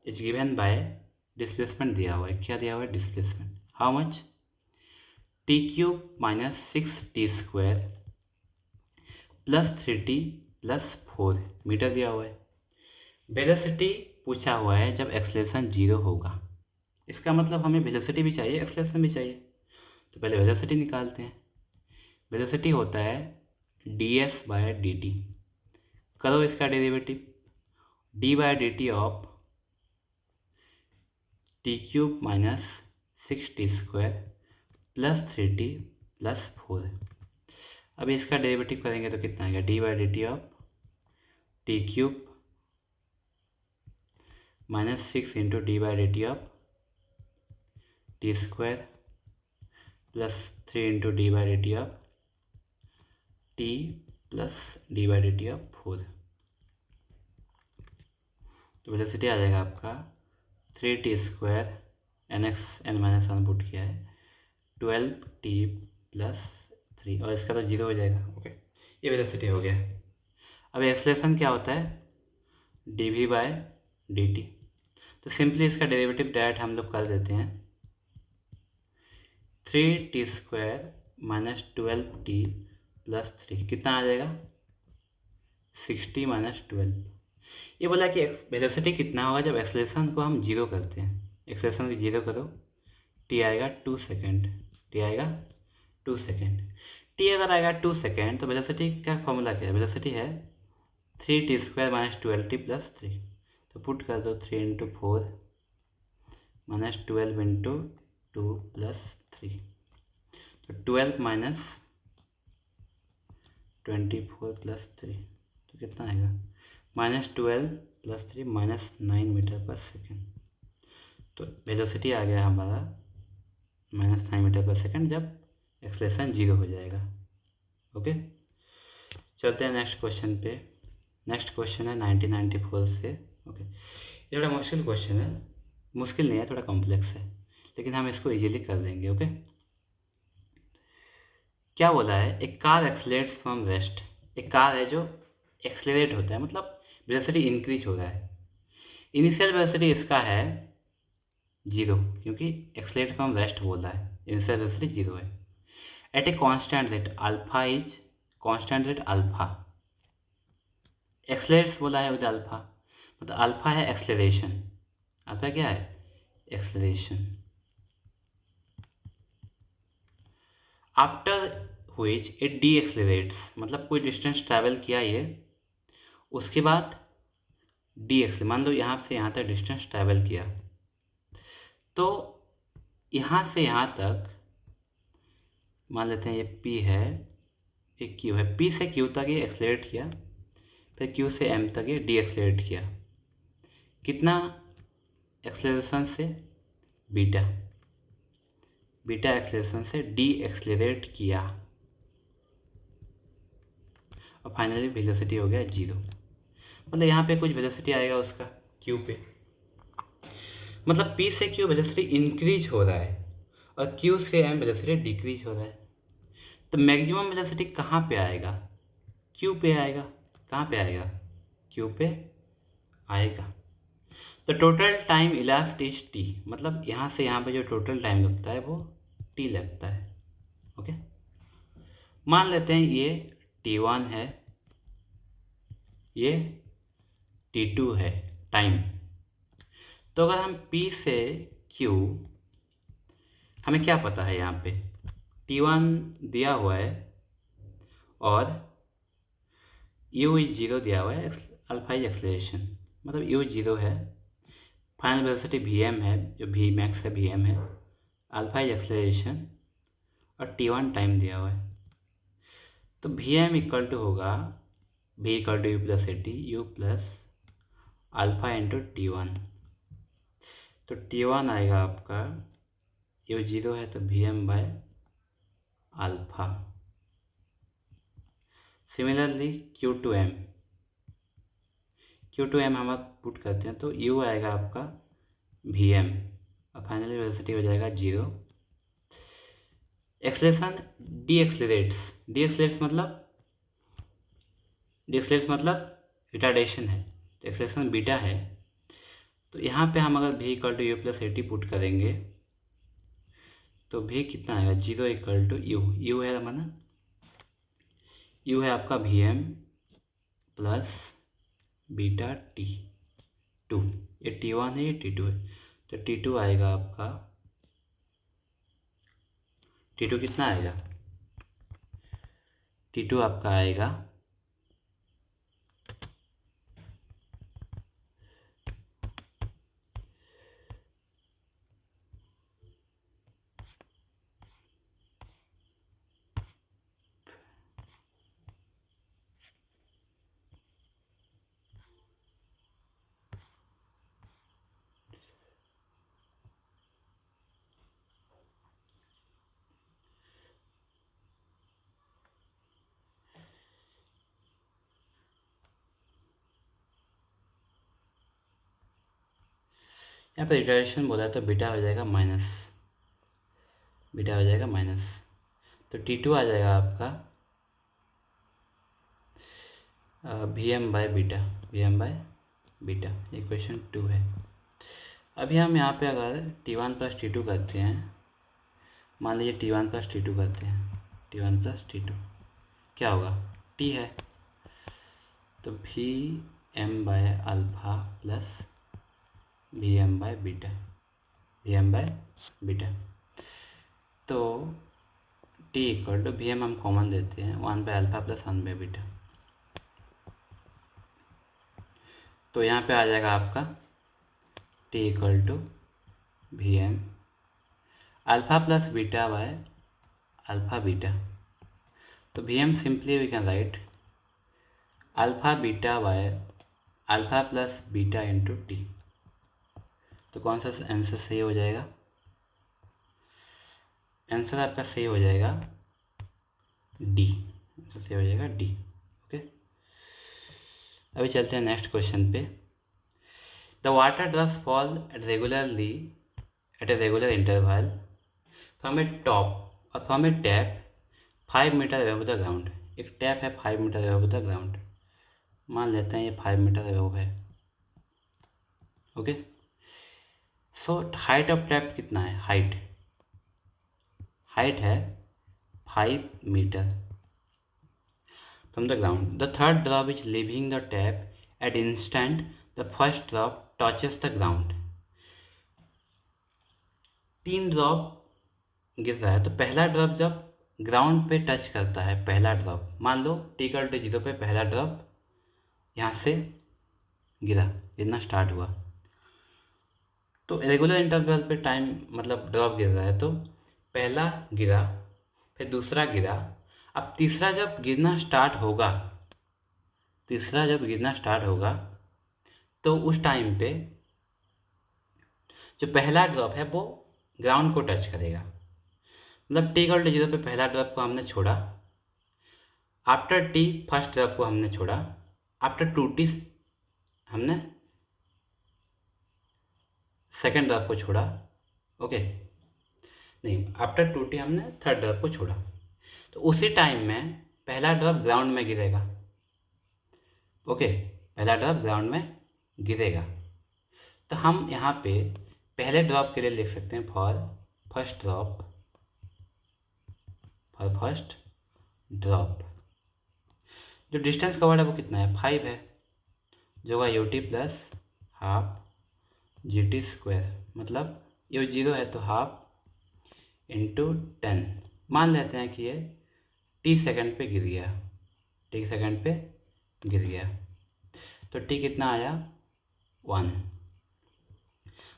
is given by, displacement दिया हुआ है, क्या दिया हुआ है displacement, how much, T cube minus 6t² plus 3t plus 4 metre दिया हुआ है। वेलोसिटी पूछा हुआ है जब एक्सेलरेशन 0 होगा, इसका मतलब हमें वेलोसिटी भी चाहिए एक्सेलरेशन भी चाहिए। तो पहले वेलोसिटी निकालते हैं। वेलोसिटी होता है ds/dt, करो इसका derivative, d/dt of t³ minus 6t² plus 3t plus 4। अब इसका डेरिवेटिव करेंगे तो कितना आएगा, d/dt of t³ minus 6 into d/dt of t² plus 3 into d/dt of t plus d/dt of 4। तो वेलोसिटी आ जाएगा आपका 3t² n-1 पुट किया है 12t प्लस 3, और इसका तो 0 हो जाएगा, ओके। ये वेलोसिटी हो गया। अब एक्सेलरेशन क्या होता है dv/dt, तो सिंपली इसका डेरिवेटिव डायरेक्ट हम लोग कर देते हैं 3t² माइनस 12t प्लस 3 कितना आ जाएगा 60 माइनस 12। ये बोला कि वेलोसिटी कितना होगा जब एक्सेलरेशन को हम 0 करते हैं। एक्सेलरेशन को 0 करो, टी आएगा 2 सेकेंड, टी आएगा 2 सेकेंड। टी अगर आएगा 2 सेकेंड तो वेलोसिटी का फॉर्मूला क्या है, वेलोसिटी है 3t² माइनस 12t प्लस 3। तो पुट कर दो 3 इंटू 4 माइनस 12 इंटू 2 प्लस 3, तो 12 माइनस 24 प्लस 3, तो कितना आएगा -12 प्लस 3 -9 मीटर पर सेकेंड। तो वेलोसिटी आ गया हमारा -9 मीटर पर सेकेंड जब एक्सेलरेशन 0 हो जाएगा। ओके, चलते हैं नेक्स्ट क्वेश्चन पे। नेक्स्ट क्वेश्चन है 1994 से। ओके, ये थोड़ा मुश्किल क्वेश्चन है, मुश्किल नहीं है, थोड़ा कॉम्प्लेक्स है, लेकिन हम इसको इजीली कर देंगे। ओके, क्या बोला है, एक कार एक्सलेट्स फ्रॉम रेस्ट। एक कार है जो एक्सलेरेट होता है, मतलब वेलोसिटी इंक्रीज हो रहा है। इनिशियल वेलोसिटी इसका है 0, क्योंकि एक्सलेट फ्रॉम रेस्ट बोल रहा है, इनिशियल वेलोसिटी 0 है। At a constant rate alpha is, constant rate alpha, accelerates बोला है विद अल्फा, मतलब अल्फा है एक्सलेरेशन। अल्फा क्या है, acceleration. After which it decelerates, मतलब कोई डिस्टेंस ट्रैवल किया ये, उसके बाद डी एक्सले, मान लो यहाँ से यहाँ तक डिस्टेंस ट्रैवल किया, तो यहाँ से यहाँ तक मान लेते हैं ये P है, एक Q है, P से Q तक ये एक्सलरेट किया, फिर Q से M तक ये डी एक्सलरेट किया। कितना एक्सलेरेशन से, बीटा, बीटा एक्सलेरेशन से डी एक्सलरेट किया, और फाइनली वेलोसिटी हो गया 0। मतलब यहाँ पे कुछ वेलोसिटी आएगा उसका Q पे, मतलब P से Q वेलोसिटी इंक्रीज हो रहा है और Q से M वेलोसिटी डिक्रीज हो रहा है। तो मैक्सिमम वेलोसिटी कहाँ पे आएगा, Q पे आएगा। कहाँ पे आएगा, Q पे आएगा। तो टोटल टाइम इलास्ट इज T, मतलब यहाँ से यहाँ पे जो टोटल टाइम लगता है वो T लगता है। ओके, मान लेते हैं ये T1 है, ये T2 है टाइम। तो अगर हम P से Q, हमें क्या पता है, यहाँ पे T1 दिया हुआ है और U इज 0 दिया हुआ है, अल्फा इज एक्सलेरेशन, मतलब U 0 है, फाइनल वेलोसिटी Vm है, जो V मैक्स है Vm है, अल्फा इज एक्सलेरेशन और T1 टाइम दिया हुआ है। तो Vm इक्वल टू होगा V equal to U plus A T, U plus alpha into T1। तो T1 आएगा आपका, U 0 है तो Vm by alpha. Similarly Q2M, Q2M हम आप पुट करते हैं तो U आएगा आपका Vm और फाइनली वेलोसिटी हो जाएगा 0। एक्सलेशन डी एक्सलेरेट्स, डी एक्सलेट्स मतलब, डी एक्सलेट्स मतलब रिटार्डेशन है, तो एक्सलेशन बीटा है। तो यहाँ पे हम अगर V equal to U plus A T put करेंगे तो V कितना आएगा, 0 इक्वल टू यू, यू है माना, यू है आपका Vm प्लस बीटा T2, ये T1 है, ये T2 है, तो T2 आएगा आपका, T2 कितना आएगा, T2 आपका आएगा यहाँ पर रिटार्डेशन बोला है तो बीटा हो जाएगा माइनस, बीटा हो जाएगा माइनस, तो T2 आ जाएगा आपका Vm by beta, Vm by beta, equation 2 है। अभी हम यहाँ पे अगर T1 प्लस T2 करते हैं, मान लीजिए T1 प्लस T2 करते हैं, T1 प्लस T2 क्या होगा, T है तो Vm by alpha plus Vm by beta, Vm by beta, तो T इक्वल टू Vm हम कॉमन लेते हैं 1 by alpha plus 1 by beta, तो यहाँ पे आ जाएगा आपका T equal to Vm alpha plus beta by alpha beta, तो Vm simply we can write alpha beta by alpha plus beta into T। तो कौन सा आंसर सही हो जाएगा, आंसर आपका सही हो जाएगा डी, तो सही हो जाएगा डी। ओके, अभी चलते हैं नेक्स्ट क्वेश्चन पे। The water drops fall regularly at a regular interval from a top और from a tap 5 metre above the ground. एक टैप है 5 मीटर अबव द ग्राउंड, मान लेते हैं ये 5 मीटर अबव है। Okay, so height of tap कितना है? हाइट है 5 metre from the ground. The third drop is leaving the tap at instant the first drop touches the ground. 3 drop गिर रहा है, तो पहला ड्रॉप जब ग्राउंड पे टच करता है, पहला ड्रॉप मान लो t=0 पे पहला ड्रॉप यहाँ से गिरना स्टार्ट हुआ, तो रेगुलर इंटरवल पे टाइम मतलब ड्रॉप गिर रहा है, तो पहला गिरा, फिर दूसरा गिरा, अब तीसरा जब गिरना स्टार्ट होगा तो उस टाइम पे जो पहला ड्रॉप है वो ग्राउंड को टच करेगा। मतलब t=0 पे पहला ड्रॉप को हमने छोड़ा, आफ्टर t फर्स्ट ड्रॉप को हमने छोड़ा, आफ्टर 2t हमने सेकेंड ड्रॉप को छोड़ा। ओके, नहीं, आफ्टर 2t हमने थर्ड ड्रॉप को छोड़ा, तो उसी टाइम में पहला ड्रॉप ग्राउंड में गिरेगा। ओके, पहला ड्रॉप ग्राउंड में गिरेगा, तो हम यहाँ पे पहले ड्रॉप के लिए लिख सकते हैं फॉर फर्स्ट ड्रॉप जो डिस्टेंस कवर्ड है वो कितना है? 5 है, जो होगा ut प्लस हाफ GT², मतलब ये 0 है तो हाफ इंटू 10। मान लेते हैं कि ये t सेकंड पे गिर गया, तो t कितना आया? 1,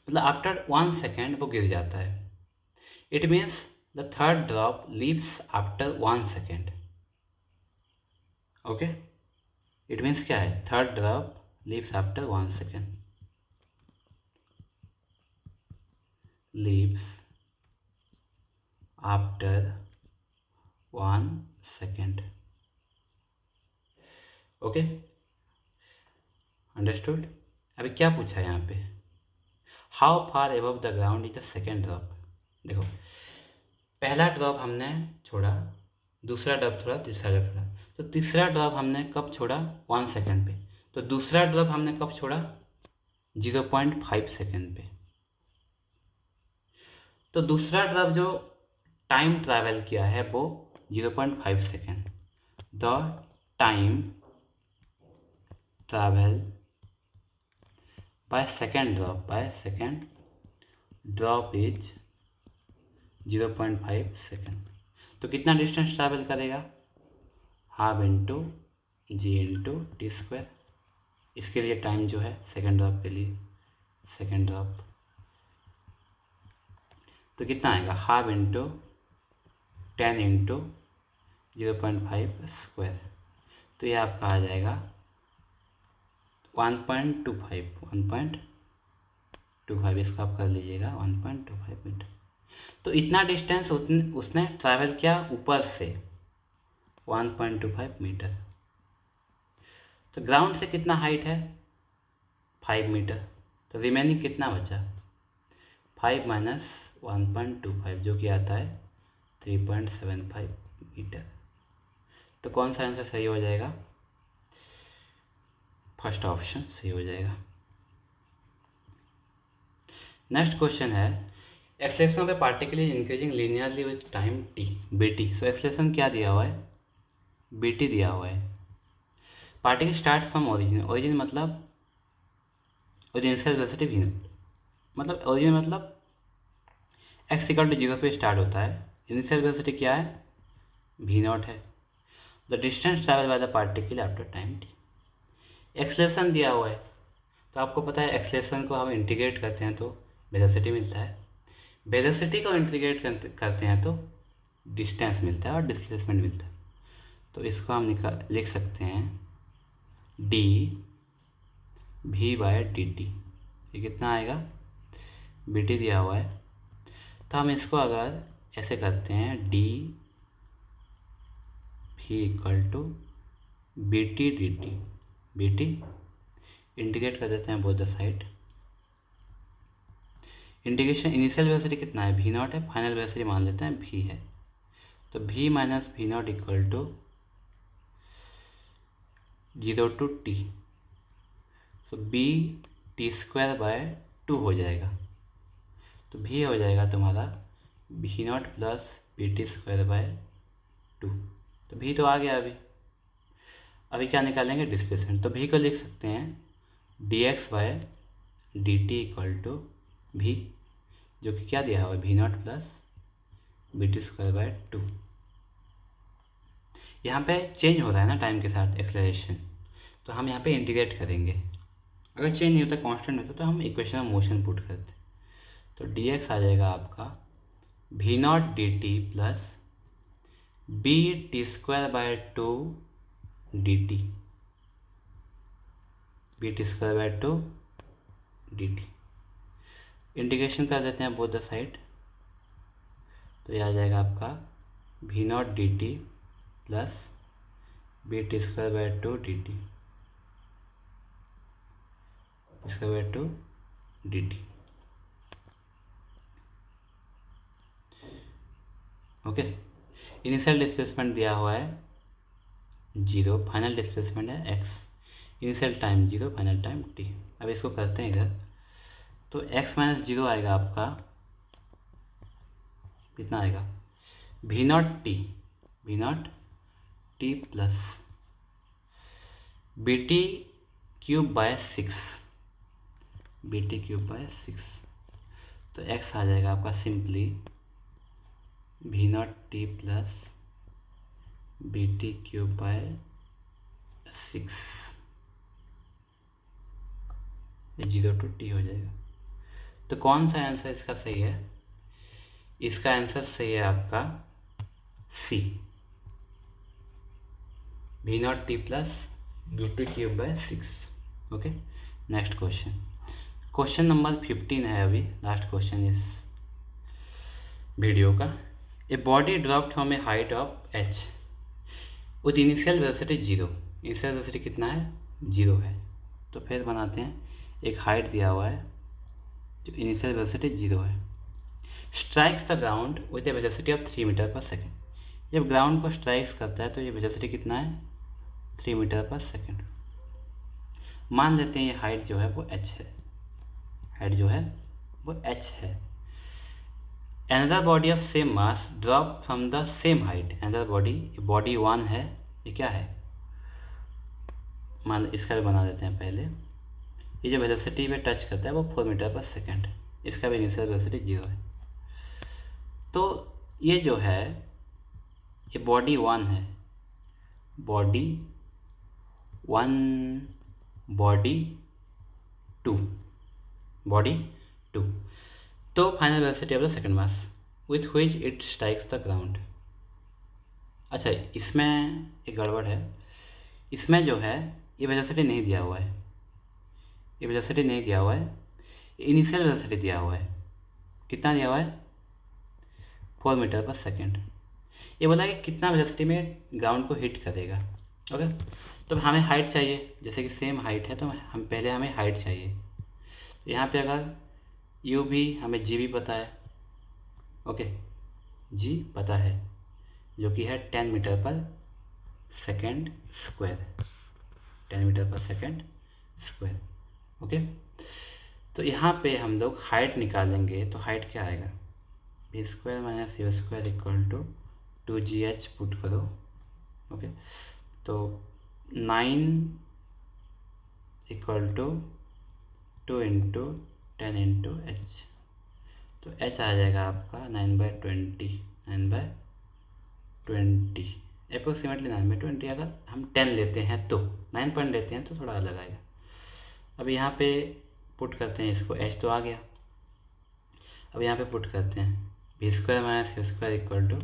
मतलब आफ्टर 1 सेकेंड वो गिर जाता है। It means the third drop leaves after 1 second. Okay, it means क्या है? Third drop leaves after 1 second, leaves after 1 second. Okay, understood. अभी क्या पूछा है यहाँ पे? How far above the ground is the second drop. देखो, पहला ड्रॉप हमने छोड़ा, दूसरा ड्रॉप छोड़ा, तीसरा ड्रॉप छोड़ा, तो तीसरा ड्रॉप हमने कब छोड़ा? 1 सेकेंड पे। तो दूसरा ड्रॉप हमने कब छोड़ा? 0.5 सेकेंड पे। तो दूसरा ड्रॉप जो टाइम ट्रैवल किया है वो 0.5 second. The time travel by second drop is 0.5 second. तो कितना डिस्टेंस ट्रैवल करेगा? हाफ इंटू जी इंटू t²। इसके लिए टाइम जो है सेकेंड ड्रॉप के लिए, सेकेंड ड्रॉप तो कितना आएगा? हाफ इंटू 10 इंटू 0.5², तो ये आपका आ जाएगा 1.25। इसको आप कर लीजिएगा 1.25 मीटर। तो इतना डिस्टेंस उसने ट्रैवल किया ऊपर से 1.25 मीटर। तो ग्राउंड से कितना हाइट है? 5 मीटर। तो रिमेनिंग कितना बचा? 5 माइनस 1.25 जो कि आता है 3.75 मीटर। तो कौन सा आंसर सही हो जाएगा? फर्स्ट ऑप्शन सही हो जाएगा। नेक्स्ट क्वेश्चन है, acceleration of A particle is increasing linearly with time t bt। So acceleration क्या दिया हुआ है? bt दिया हुआ है। पार्टिकल स्टार्ट फ्रॉम ओरिजिन मतलब इनिशियल वेलोसिटी v0, मतलब ओरिजिन मतलब x=0 पे स्टार्ट होता है। इनिशियल वेलोसिटी क्या है? v0 है। The distance travel by the particle after time t। Acceleration दिया हुआ है, तो आपको पता है एक्सेलेरेशन को हम इंटीग्रेट करते हैं तो वेलोसिटी मिलता है, वेलोसिटी को इंटीग्रेट करते हैं तो डिस्टेंस मिलता है और डिस्प्लेसमेंट मिलता है। तो इसको हम लिख सकते हैं dv/dt। ये कितना आएगा? bt दिया हुआ है, तो हम इसको अगर ऐसे करते हैं dv/dt भी equal to B T D T. B T integrate कर देते हैं both the side. Integration initial velocity कितना है, भी नॉट है, फाइनल वेलोसिटी मान लेते हैं भी है, तो V minus V naught equal to 0 to T, तो बी टी स्क्वायर बाय 2 हो जाएगा। तो भी हो जाएगा तुम्हारा V naught plus B T square by 2। तो भी तो आ गया। अभी क्या निकालेंगे, डिस्प्लेसमेंट। तो भी को लिख सकते हैं D X by D T equal to V, जो कि क्या दिया हुआ है, V naught plus B T square by 2। यहाँ पे चेंज हो रहा है ना टाइम के साथ एक्सेलरेशन, तो हम यहाँ पे इंटीग्रेट करेंगे। अगर चेंज नहीं होता, कांस्टेंट होता, तो हम इक्वेशन ऑफ मोशन पुट करते। तो डी एक्स आ जाएगा आपका V naught D T plus B T square by 2 D T, B T square by 2 D T. Integration कर देते हैं बोथ द साइड, तो यह आ जाएगा आपका V naught D T plus B T square by 2 D T square by 2 D T. Okay, initial displacement दिया हुआ है 0, फाइनल डिस्प्लेसमेंट है x, initial time 0, final time t। अब इसको करते हैं इधर, तो x माइनस 0 आएगा आपका, कितना आएगा, V naught T plus B T cube by 6, B T cube by 6। तो x आ जाएगा आपका simply V naught T plus B T cube by 6, 0 to T हो जाएगा। तो कौन सा आंसर इसका सही है, इसका आंसर सही है आपका c, v naught T plus B T cube by 6। Okay, next question, question number 15 है अभी, लास्ट क्वेश्चन इस वीडियो का। A body dropped from a height of h with initial velocity 0, initial velocity कितना है, 0 है। तो फिर बनाते हैं, एक हाइट दिया हुआ है जो इनिशियल वेलोसिटी 0 है, strikes the ground with a velocity of 3 metre पर सेकेंड। जब ग्राउंड को स्ट्राइक्स करता है तो ये वेलोसिटी कितना है, 3 मीटर पर सेकेंड। मान लेते हैं ये हाइट जो है वो h है, हाइट जो है वो h है। Another body of same mass drop from the same height, another body 1 है, ये क्या है, मान इसका भी बना देते हैं पहले। ये जो वेलोसिटी पे टच करता है वो 4 मीटर पर सेकेंड, इसका भी इनिशियल वेलोसिटी 0 है। तो ये जो है ये बॉडी 1 है, बॉडी 1, बॉडी 2, बॉडी 2। तो final velocity of the second mass with which it strikes the ground. अच्छा, इसमें एक गड़बड़ है, इसमें जो है ये वेलोसिटी नहीं दिया हुआ है, ये वेलोसिटी नहीं दिया हुआ है, इनिशियल वेलोसिटी दिया हुआ है। कितना दिया हुआ है, 4 मीटर पर सेकेंड। ये बोला कि कितना वेलोसिटी में ग्राउंड को हिट करेगा। ओके, तो हमें हाइट चाहिए, जैसे कि सेम हाइट है तो हम पहले हमें हाइट चाहिए। तो यहाँ पे अगर यू भी हमें जी भी पता है, ओके, जी पता है, जो कि है 10 मीटर पर सेकेंड स्क्वायर, 10 मीटर पर सेकेंड स्क्वायर। ओके, तो यहाँ पे हम लोग हाइट निकालेंगे, तो हाइट क्या आएगा, v square minus u square equal to 2gh put करो। ओके, तो 9 equal to 2 into 10 into h, तो h आ जाएगा आपका 9/20, 9/20 अप्रोक्सीमेटली 9/20। अगर हम 10 लेते हैं तो 9 पॉइंट लेते हैं तो थोड़ा अलग आएगा। अब यहाँ पे पुट करते हैं इसको, h तो आ गया। अब यहाँ पे पुट करते हैं v square minus u square equal to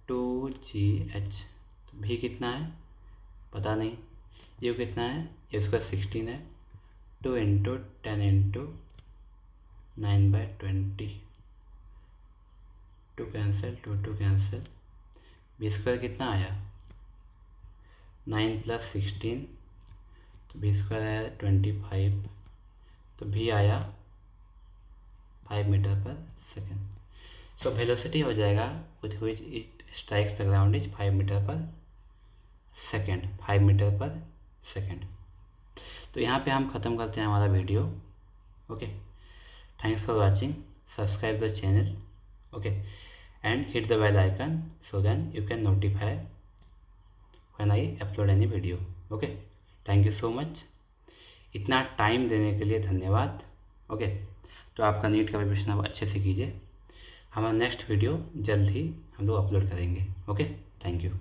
2gh। तो भी कितना है पता नहीं, यू कितना है, यू स्क्वायर 16 है, 2 into 10 into 9/20, 2 cancel, 2 cancel, v square कितना आया 9 + 16 तो v² आया 25, तो v आया 5 मीटर पर सेकेंड। सो वेलोसिटी हो जाएगा with which it strikes the ground is 5 metre पर सेकेंड, 5 मीटर पर सेकेंड। तो यहाँ पे हम ख़त्म करते हैं हमारा video. Okay, thanks for watching, subscribe the channel, okay, and hit the bell icon so then you can notify when I upload any video. Okay, thank you so much, इतना टाइम देने के लिए धन्यवाद। ओके, तो आपका नीट का प्रिपरेशन आप अच्छे से कीजिए। हमारा नेक्स्ट वीडियो जल्द ही हम लोग अपलोड करेंगे। Okay, thank you.